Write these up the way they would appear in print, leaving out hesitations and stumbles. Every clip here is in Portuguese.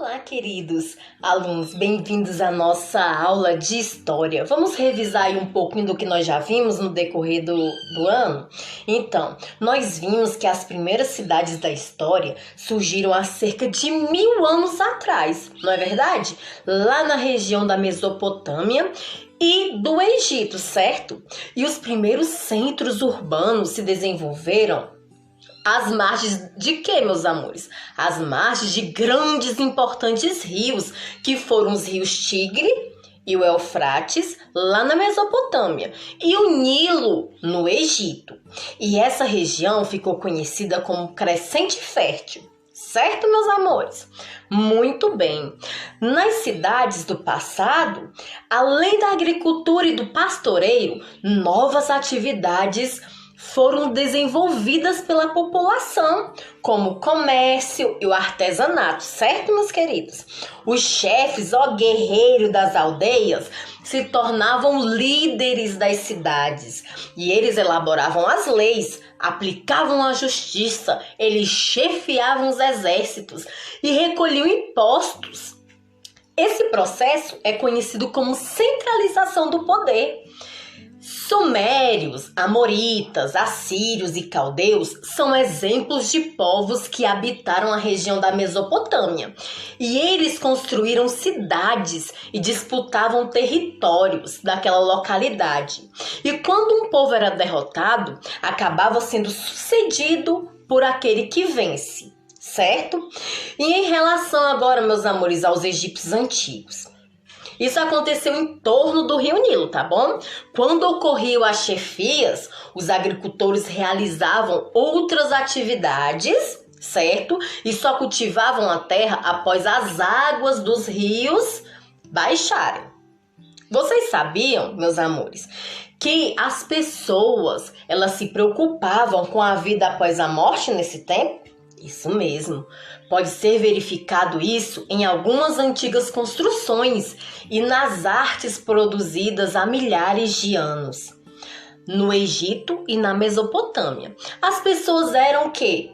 Olá, queridos alunos, bem-vindos à nossa aula de História. Vamos revisar aí um pouquinho do que nós já vimos no decorrer do ano? Então, nós vimos que as primeiras cidades da história surgiram há cerca de 1000 anos atrás, não é verdade? Lá na região da Mesopotâmia e do Egito, certo? E os primeiros centros urbanos se desenvolveram às margens de quê, meus amores? Às margens de grandes e importantes rios, que foram os rios Tigre e o Eufrates, lá na Mesopotâmia, e o Nilo, no Egito. E essa região ficou conhecida como Crescente Fértil. Certo, meus amores? Muito bem. Nas cidades do passado, além da agricultura e do pastoreio, novas atividades foram desenvolvidas pela população, como o comércio e o artesanato, certo, meus queridos? Os chefes, guerreiros das aldeias, se tornavam líderes das cidades e eles elaboravam as leis, aplicavam a justiça, eles chefiavam os exércitos e recolhiam impostos. Esse processo é conhecido como centralização do poder. Sumérios, amoritas, assírios e caldeus são exemplos de povos que habitaram a região da Mesopotâmia. E eles construíram cidades e disputavam territórios daquela localidade. E quando um povo era derrotado, acabava sendo sucedido por aquele que vence, certo? E em relação agora, meus amores, aos egípcios antigos. Isso aconteceu em torno do Rio Nilo, tá bom? Quando ocorriam as chefias, os agricultores realizavam outras atividades, certo? E só cultivavam a terra após as águas dos rios baixarem. Vocês sabiam, meus amores, que as pessoas, elas se preocupavam com a vida após a morte nesse tempo? Isso mesmo. Pode ser verificado isso em algumas antigas construções e nas artes produzidas há milhares de anos. No Egito e na Mesopotâmia. As pessoas eram o quê?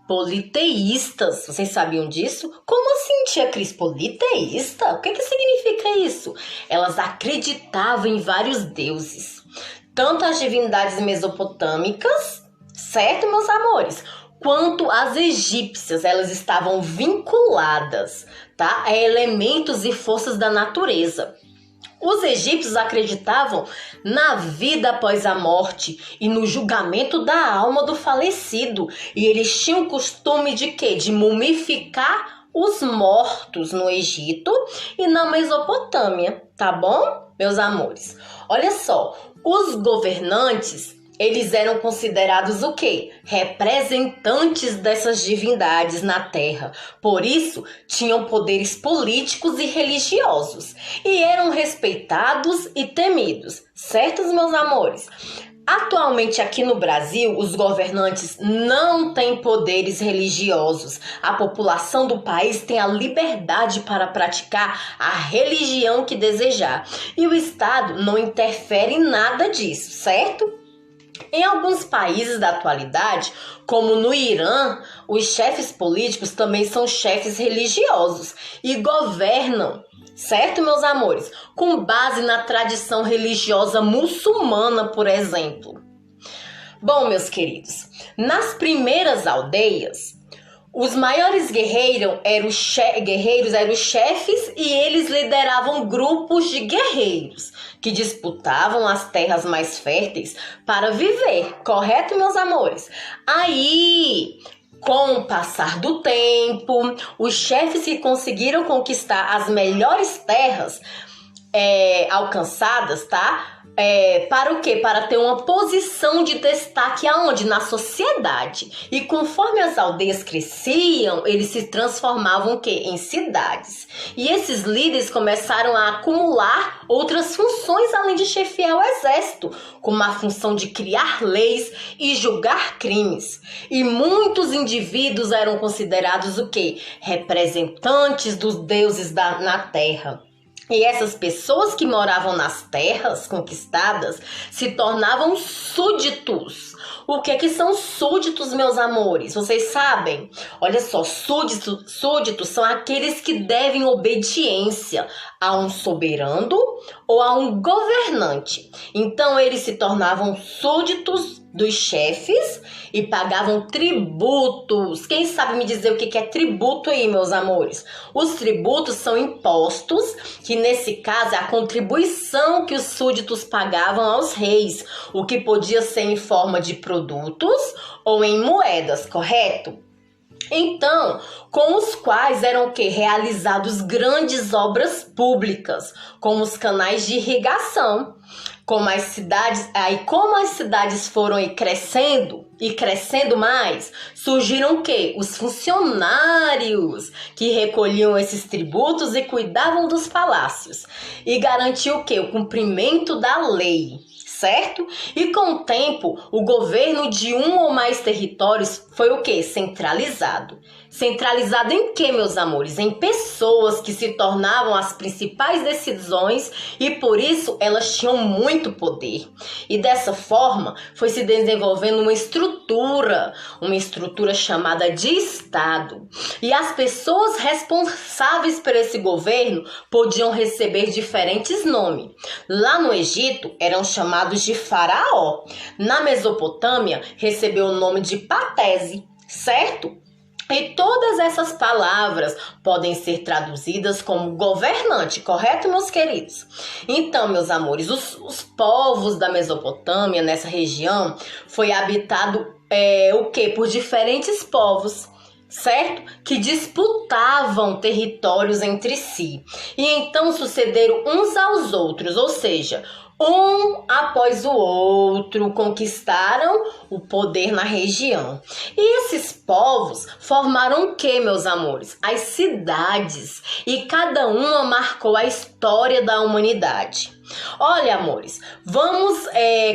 Politeístas. Vocês sabiam disso? Como assim, tia Cris? Politeísta? O que significa isso? Elas acreditavam em vários deuses. Tanto as divindades mesopotâmicas, certo, meus amores? Quanto as egípcias, elas estavam vinculadas, tá, a elementos e forças da natureza. Os egípcios acreditavam na vida após a morte e no julgamento da alma do falecido. E eles tinham o costume de quê? De mumificar os mortos no Egito e na Mesopotâmia, tá bom, meus amores? Olha só, os governantes, eles eram considerados o quê? Representantes dessas divindades na terra. Por isso, tinham poderes políticos e religiosos. E eram respeitados e temidos. Certos, meus amores? Atualmente aqui no Brasil, os governantes não têm poderes religiosos. A população do país tem a liberdade para praticar a religião que desejar. E o Estado não interfere em nada disso, certo? Em alguns países da atualidade, como no Irã, os chefes políticos também são chefes religiosos e governam, certo, meus amores? Com base na tradição religiosa muçulmana, por exemplo. Bom, meus queridos, nas primeiras aldeias, os maiores guerreiros eram os chefes e eles lideravam grupos de guerreiros que disputavam as terras mais férteis para viver, correto, meus amores? Aí, com o passar do tempo, os chefes que conseguiram conquistar as melhores terras alcançadas, tá? Para o quê? Para ter uma posição de destaque aonde? Na sociedade. E conforme as aldeias cresciam, eles se transformavam o quê? Em cidades. E esses líderes começaram a acumular outras funções além de chefiar o exército, como a função de criar leis e julgar crimes. E muitos indivíduos eram considerados o quê? Representantes dos deuses na terra. E essas pessoas que moravam nas terras conquistadas se tornavam súditos. O que é que são súditos, meus amores? Vocês sabem? Olha só, súditos são aqueles que devem obediência a um soberano ou a um governante. Então, eles se tornavam súditos dos chefes e pagavam tributos. Quem sabe me dizer o que é tributo aí, meus amores? Os tributos são impostos, que nesse caso é a contribuição que os súditos pagavam aos reis, o que podia ser em forma de produtos ou em moedas, correto? Então, com os quais eram realizados grandes obras públicas, como os canais de irrigação. Como as cidades foram crescendo mais, surgiram os funcionários que recolhiam esses tributos e cuidavam dos palácios e garantiam o cumprimento da lei, certo? E com o tempo, o governo de um ou mais territórios foi centralizado. Centralizado em quê, meus amores? Em pessoas que se tornavam as principais decisões e por isso elas tinham muito poder. E dessa forma foi se desenvolvendo uma estrutura chamada de Estado. E as pessoas responsáveis por esse governo podiam receber diferentes nomes. Lá no Egito eram chamados de faraó. Na Mesopotâmia recebeu o nome de patese, certo? E todas essas palavras podem ser traduzidas como governante, correto, meus queridos? Então, meus amores, os povos da Mesopotâmia, nessa região, foi habitado por diferentes povos, certo? Que disputavam territórios entre si. E então sucederam uns aos outros, ou seja, um após o outro conquistaram o poder na região. E esses povos formaram o que, meus amores? As cidades. E cada uma marcou a história da humanidade. Olha, amores, vamos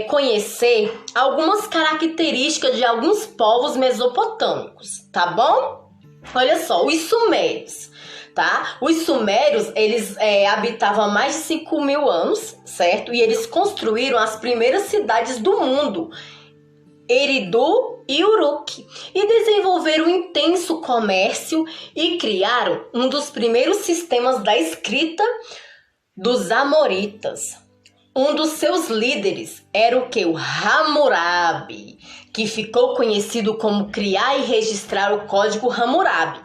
conhecer algumas características de alguns povos mesopotâmicos, tá bom? Olha só, os sumérios. Tá? Os sumérios, eles habitavam há mais de 5.000 anos, certo? E eles construíram as primeiras cidades do mundo, Eridu e Uruk, e desenvolveram um intenso comércio e criaram um dos primeiros sistemas da escrita dos amoritas. Um dos seus líderes era o Hammurabi, que ficou conhecido como criar e registrar o código Hammurabi.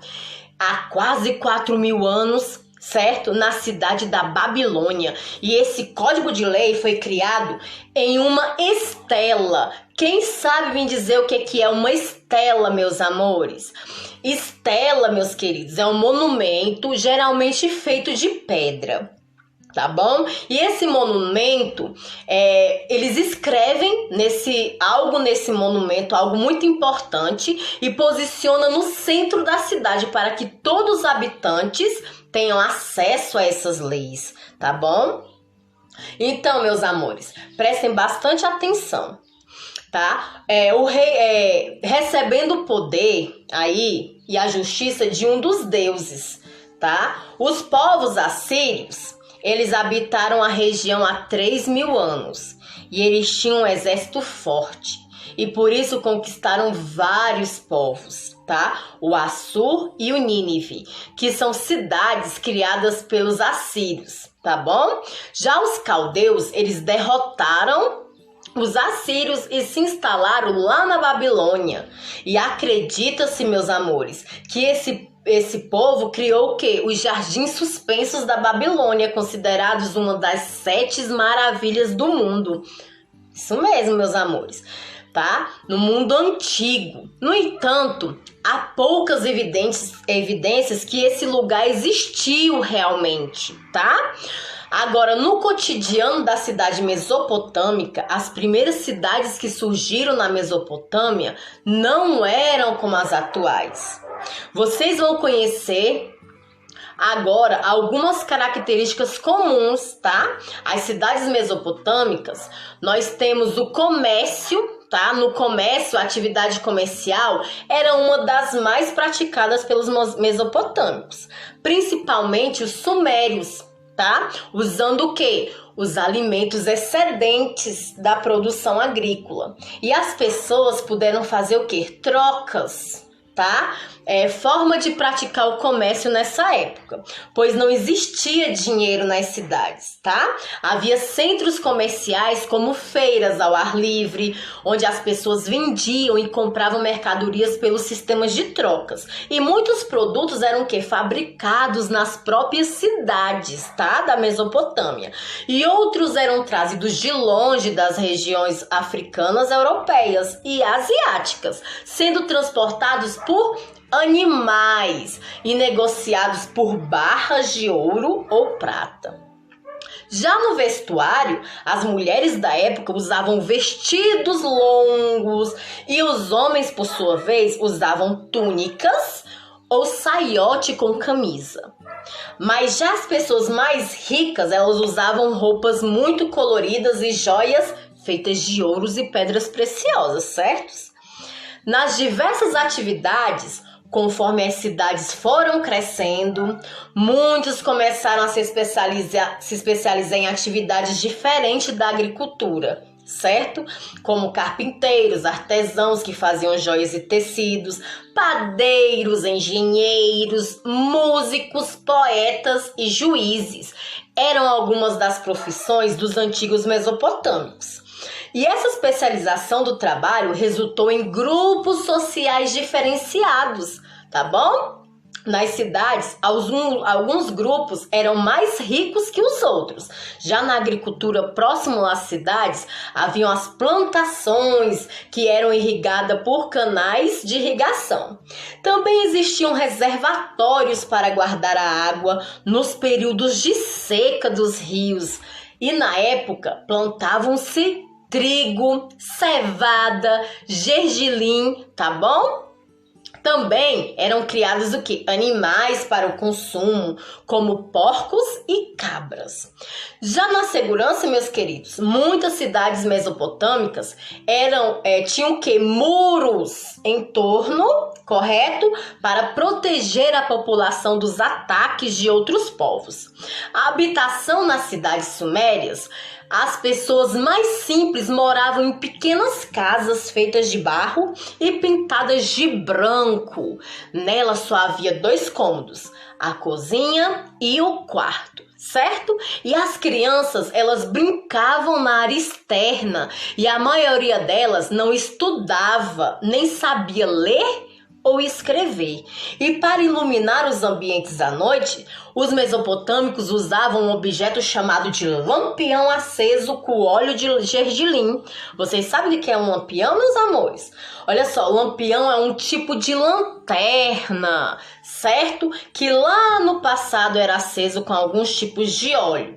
Há quase 4.000 anos, certo? Na cidade da Babilônia. E esse código de lei foi criado em uma estela. Quem sabe me dizer o que é uma estela, meus amores? Estela, meus queridos, é um monumento geralmente feito de pedra. Tá bom? E esse monumento, eles escrevem algo nesse monumento, algo muito importante, e posiciona no centro da cidade para que todos os habitantes tenham acesso a essas leis, tá bom? Então, meus amores, prestem bastante atenção, tá? O rei recebendo o poder aí e a justiça de um dos deuses, tá? Os povos assírios, eles habitaram a região há 3.000 anos e eles tinham um exército forte e por isso conquistaram vários povos, tá? O Assur e o Nínive, que são cidades criadas pelos assírios, tá bom? Já os caldeus, eles derrotaram os assírios e se instalaram lá na Babilônia. E acredita-se, meus amores, que esse povo criou os jardins suspensos da Babilônia, considerados uma das 7 maravilhas do mundo. Isso mesmo, meus amores, tá? No mundo antigo. No entanto, há poucas evidências que esse lugar existiu realmente, tá? Agora, no cotidiano da cidade mesopotâmica, as primeiras cidades que surgiram na Mesopotâmia não eram como as atuais. Vocês vão conhecer agora algumas características comuns, tá? As cidades mesopotâmicas, nós temos o comércio, tá? No comércio, a atividade comercial era uma das mais praticadas pelos mesopotâmicos, principalmente os sumérios. tá? Usando o quê? Os alimentos excedentes da produção agrícola. E as pessoas puderam fazer o quê? Trocas, tá? Forma de praticar o comércio nessa época, pois não existia dinheiro nas cidades, tá? Havia centros comerciais como feiras ao ar livre, onde as pessoas vendiam e compravam mercadorias pelos sistemas de trocas. E muitos produtos eram o quê? Fabricados nas próprias cidades, tá? Da Mesopotâmia. E outros eram trazidos de longe das regiões africanas, europeias e asiáticas, sendo transportados por animais e negociados por barras de ouro ou prata. Já no vestuário, as mulheres da época usavam vestidos longos e os homens, por sua vez, usavam túnicas ou saiote com camisa. Mas já as pessoas mais ricas, elas usavam roupas muito coloridas e joias feitas de ouros e pedras preciosas, certo? Nas diversas atividades, conforme as cidades foram crescendo, muitos começaram a se especializar em atividades diferentes da agricultura, certo? Como carpinteiros, artesãos que faziam joias e tecidos, padeiros, engenheiros, músicos, poetas e juízes. Eram algumas das profissões dos antigos mesopotâmicos. E essa especialização do trabalho resultou em grupos sociais diferenciados, tá bom? Nas cidades, alguns grupos eram mais ricos que os outros. Já na agricultura próximo às cidades, haviam as plantações que eram irrigadas por canais de irrigação. Também existiam reservatórios para guardar a água nos períodos de seca dos rios. E na época, plantavam-se trigo, cevada, gergelim, tá bom? Também eram criados o quê? Animais para o consumo, como porcos e cabras. Já na segurança, meus queridos, muitas cidades mesopotâmicas tinham o quê? Muros em torno, correto? Para proteger a população dos ataques de outros povos. A habitação nas cidades sumérias, as pessoas mais simples moravam em pequenas casas feitas de barro e pintadas de branco. Nela só havia 2 cômodos, a cozinha e o quarto, certo? E as crianças, elas brincavam na área externa e a maioria delas não estudava, nem sabia ler ou escrever. E para iluminar os ambientes à noite, os mesopotâmicos usavam um objeto chamado de lampião aceso com óleo de gergelim. Vocês sabem o que é um lampião, meus amores? Olha só, lampião é um tipo de lanterna, certo? Que lá no passado era aceso com alguns tipos de óleo.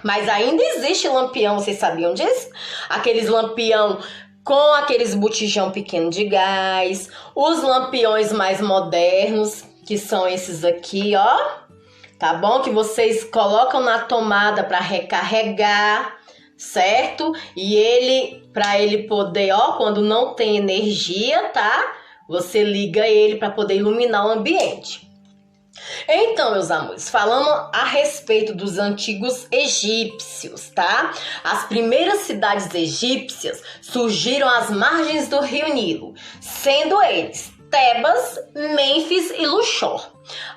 Mas ainda existe lampião, vocês sabiam disso? Aqueles lampião com aqueles botijão pequeno de gás, os lampiões mais modernos, que são esses aqui, ó, tá bom? Que vocês colocam na tomada para recarregar, certo? E para ele poder, ó, quando não tem energia, tá? Você liga ele para poder iluminar o ambiente. Então, meus amores, falando a respeito dos antigos egípcios, tá? As primeiras cidades egípcias surgiram às margens do rio Nilo, sendo eles Tebas, Mênfis e Luxor.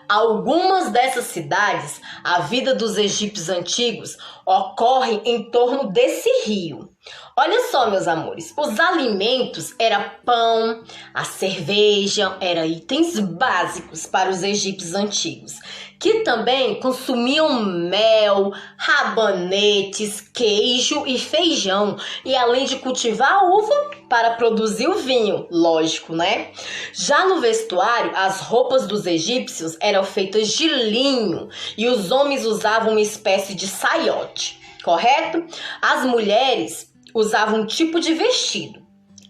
Algumas dessas cidades, a vida dos egípcios antigos ocorre em torno desse rio. Olha só, meus amores, os alimentos eram pão, a cerveja, eram itens básicos para os egípcios antigos, que também consumiam mel, rabanetes, queijo e feijão, e além de cultivar a uva para produzir o vinho, lógico, né? Já no vestuário, as roupas dos egípcios eram feitas de linho e os homens usavam uma espécie de saiote, correto? As mulheres usavam um tipo de vestido,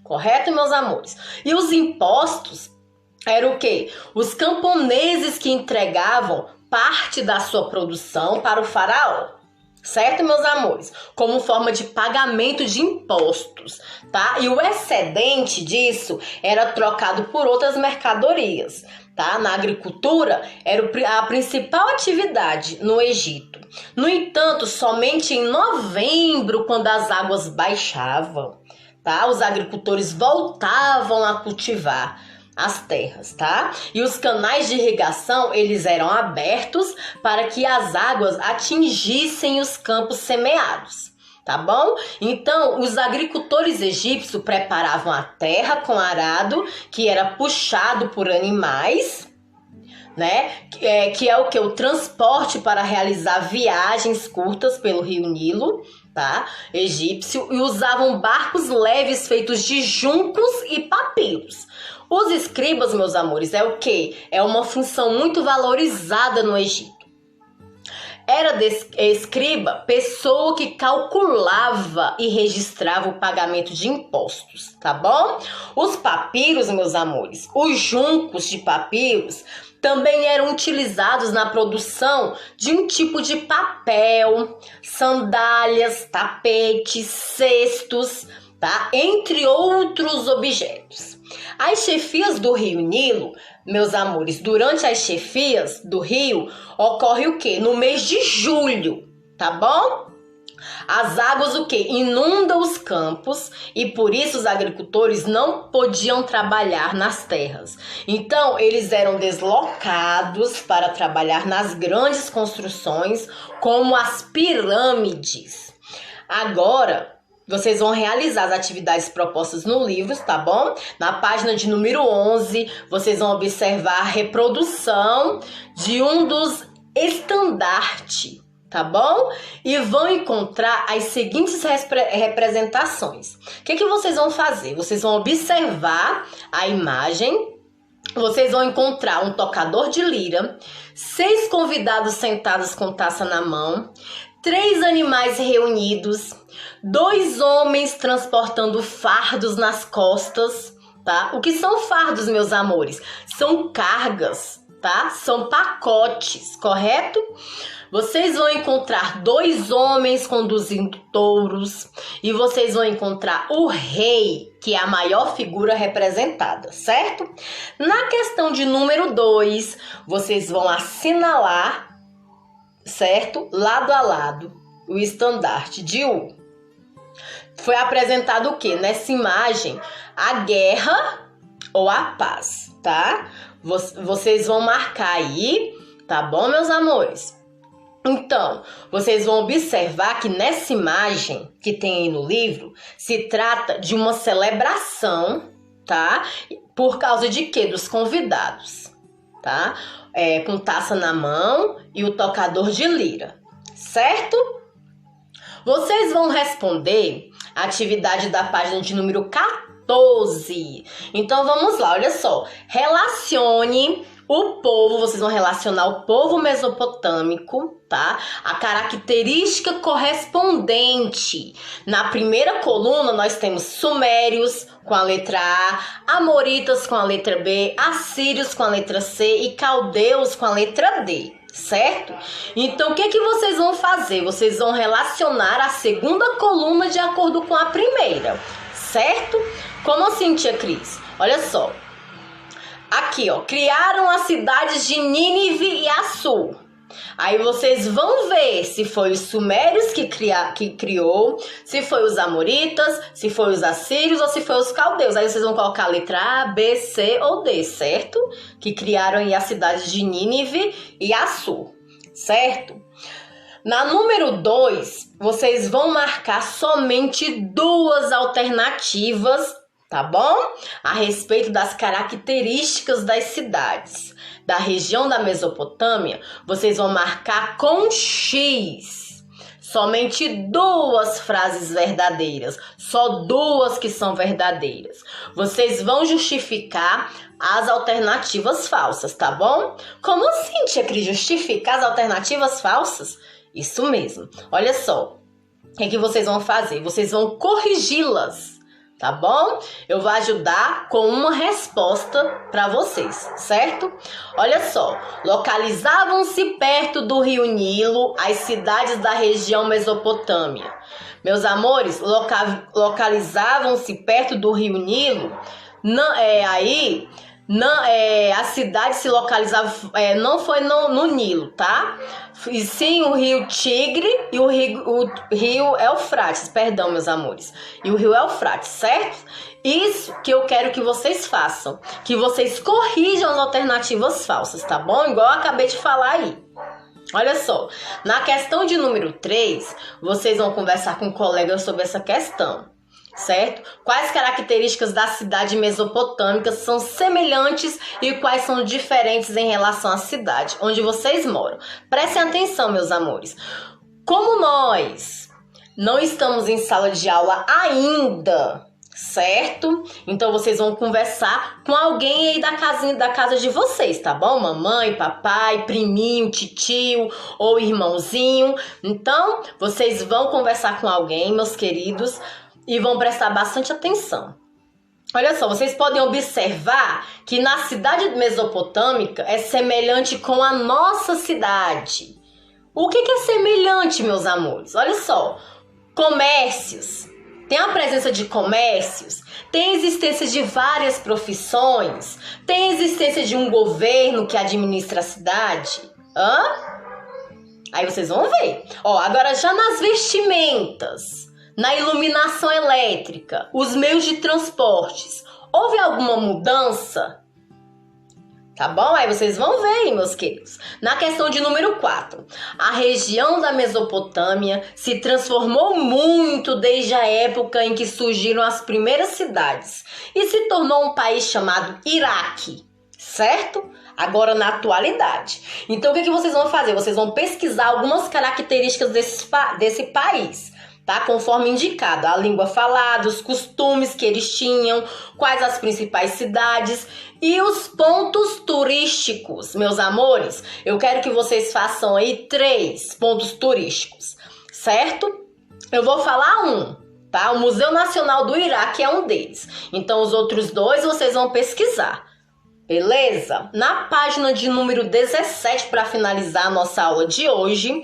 correto, meus amores? E os impostos eram o quê? Os camponeses que entregavam parte da sua produção para o faraó, certo, meus amores? Como forma de pagamento de impostos, tá? E o excedente disso era trocado por outras mercadorias. tá? Na agricultura era a principal atividade no Egito. No entanto, somente em novembro, quando as águas baixavam, tá? Os agricultores voltavam a cultivar as terras, tá? E os canais de irrigação, eles eram abertos para que as águas atingissem os campos semeados, tá bom? Então, os agricultores egípcios preparavam a terra com arado, que era puxado por animais, né? Que é o que? O transporte para realizar viagens curtas pelo rio Nilo, tá? Egípcio, e usavam barcos leves feitos de juncos e papiros. Os escribas, meus amores, é o quê? É uma função muito valorizada no Egito. Era escriba pessoa que calculava e registrava o pagamento de impostos, tá bom? Os papiros, meus amores, os juncos de papiros também eram utilizados na produção de um tipo de papel, sandálias, tapetes, cestos, tá? Entre outros objetos. As chefias do rio Nilo, meus amores, durante as chefias do rio, ocorre o quê? No mês de julho, tá bom? As águas o quê? Inundam os campos e por isso os agricultores não podiam trabalhar nas terras. Então, eles eram deslocados para trabalhar nas grandes construções, como as pirâmides. Agora, vocês vão realizar as atividades propostas no livro, tá bom? Na página de número 11, vocês vão observar a reprodução de um dos estandartes, tá bom? E vão encontrar as seguintes representações. O que vocês vão fazer? Vocês vão observar a imagem. Vocês vão encontrar um tocador de lira, 6 convidados sentados com taça na mão, 3 animais reunidos, 2 homens transportando fardos nas costas, tá? O que são fardos, meus amores? São cargas, tá? São pacotes, correto? Vocês vão encontrar 2 homens conduzindo touros e vocês vão encontrar o rei, que é a maior figura representada, certo? Na questão de número 2, vocês vão assinalar, certo? Lado a lado, o estandarte de U. Foi apresentado o que? Nessa imagem, a guerra ou a paz, tá? Vocês vão marcar aí, tá bom, meus amores? Então, vocês vão observar que nessa imagem que tem aí no livro, se trata de uma celebração, tá? Por causa de quê? Dos convidados, tá? Com taça na mão e o tocador de lira, certo? Vocês vão responder a atividade da página de número 14. Então, vamos lá, olha só. Relacione o povo, vocês vão relacionar o povo mesopotâmico, tá? A característica correspondente. Na primeira coluna, nós temos sumérios com a letra A, amoritas com a letra B, assírios com a letra C e caldeus com a letra D, certo? Então, o que vocês vão fazer? Vocês vão relacionar a segunda coluna de acordo com a primeira, certo? Como assim, tia Cris? Olha só. Aqui, ó, criaram as cidades de Nínive e Assur. Aí vocês vão ver se foi os sumérios que criou, se foi os amoritas, se foi os assírios ou se foi os caldeus. Aí vocês vão colocar a letra A, B, C ou D, certo? Que criaram aí as cidades de Nínive e Assur, certo? Na número 2, vocês vão marcar somente 2 alternativas, tá bom? A respeito das características das cidades da região da Mesopotâmia, vocês vão marcar com X. Somente 2 frases verdadeiras, só 2 que são verdadeiras. Vocês vão justificar as alternativas falsas, tá bom? Como assim, tia Cris, justificar as alternativas falsas? Isso mesmo. Olha só, o que vocês vão fazer? Vocês vão corrigi-las, tá bom? Eu vou ajudar com uma resposta para vocês, certo? Olha só, localizavam-se perto do rio Nilo as cidades da região Mesopotâmia. Meus amores, localizavam-se perto do rio Nilo, Não, a cidade se localizava, não foi no Nilo, tá? E sim o rio Tigre e o rio Eufrates, perdão, meus amores. E o rio Eufrates, certo? Isso que eu quero que vocês façam, que vocês corrijam as alternativas falsas, tá bom? Igual eu acabei de falar aí. Olha só, na questão de número 3, vocês vão conversar com colegas sobre essa questão, certo? Quais características da cidade mesopotâmica são semelhantes e quais são diferentes em relação à cidade onde vocês moram? Prestem atenção, meus amores. Como nós não estamos em sala de aula ainda, certo? Então vocês vão conversar com alguém aí da casa de vocês, tá bom? Mamãe, papai, priminho, titio ou irmãozinho. Então vocês vão conversar com alguém, meus queridos, e vão prestar bastante atenção. Olha só, vocês podem observar que na cidade mesopotâmica é semelhante com a nossa cidade. O que é semelhante, meus amores? Olha só, comércios. Tem a presença de comércios, tem a existência de várias profissões, tem a existência de um governo que administra a cidade. Aí vocês vão ver. Agora já nas vestimentas, na iluminação elétrica, os meios de transportes, houve alguma mudança? Tá bom? Aí vocês vão ver aí, meus queridos. Na questão de número 4, a região da Mesopotâmia se transformou muito desde a época em que surgiram as primeiras cidades e se tornou um país chamado Iraque, certo? Agora na atualidade. Então o que vocês vão fazer? Vocês vão pesquisar algumas características desse país, tá? Conforme indicado, a língua falada, os costumes que eles tinham, quais as principais cidades e os pontos turísticos. Meus amores, eu quero que vocês façam aí 3 pontos turísticos, certo? Eu vou falar um, tá? O Museu Nacional do Iraque é um deles. Então os outros 2 vocês vão pesquisar. Beleza? Na página de número 17, para finalizar a nossa aula de hoje,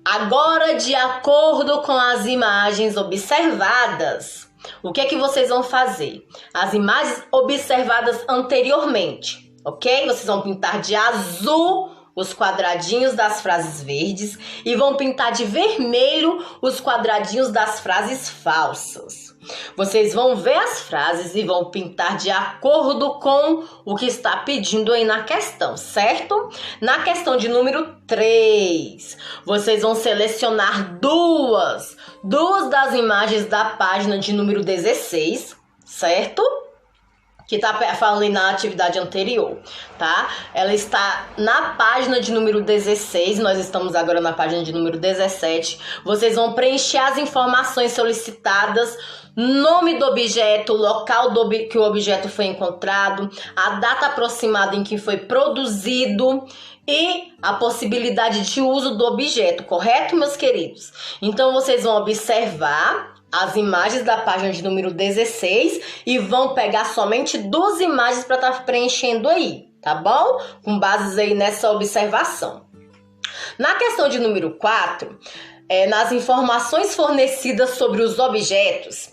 agora, de acordo com as imagens observadas, o que é que vocês vão fazer? As imagens observadas anteriormente, ok? Vocês vão pintar de azul os quadradinhos das frases verdes e vão pintar de vermelho os quadradinhos das frases falsas. Vocês vão ver as frases e vão pintar de acordo com o que está pedindo aí na questão, certo? Na questão de número 3, vocês vão selecionar duas das imagens da página de número 16, certo? Que tá falando na atividade anterior, tá? Ela está na página de número 16, nós estamos agora na página de número 17. Vocês vão preencher as informações solicitadas, nome do objeto, local que o objeto foi encontrado, a data aproximada em que foi produzido e a possibilidade de uso do objeto, correto, meus queridos? Então vocês vão observar as imagens da página de número 16 e vão pegar somente 2 imagens para estar preenchendo aí, tá bom? Com bases aí nessa observação. Na questão de número 4, nas informações fornecidas sobre os objetos,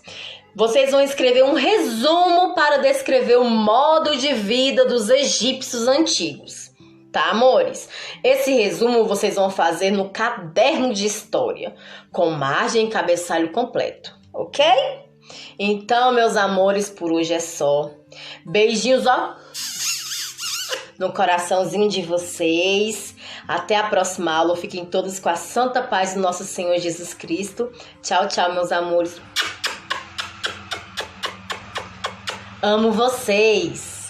vocês vão escrever um resumo para descrever o modo de vida dos egípcios antigos. Tá, amores? Esse resumo vocês vão fazer no caderno de história, com margem e cabeçalho completo, ok? Então, meus amores, por hoje é só. Beijinhos, ó, no coraçãozinho de vocês. Até a próxima aula. Fiquem todos com a santa paz do nosso Senhor Jesus Cristo. Tchau, tchau, meus amores. Amo vocês.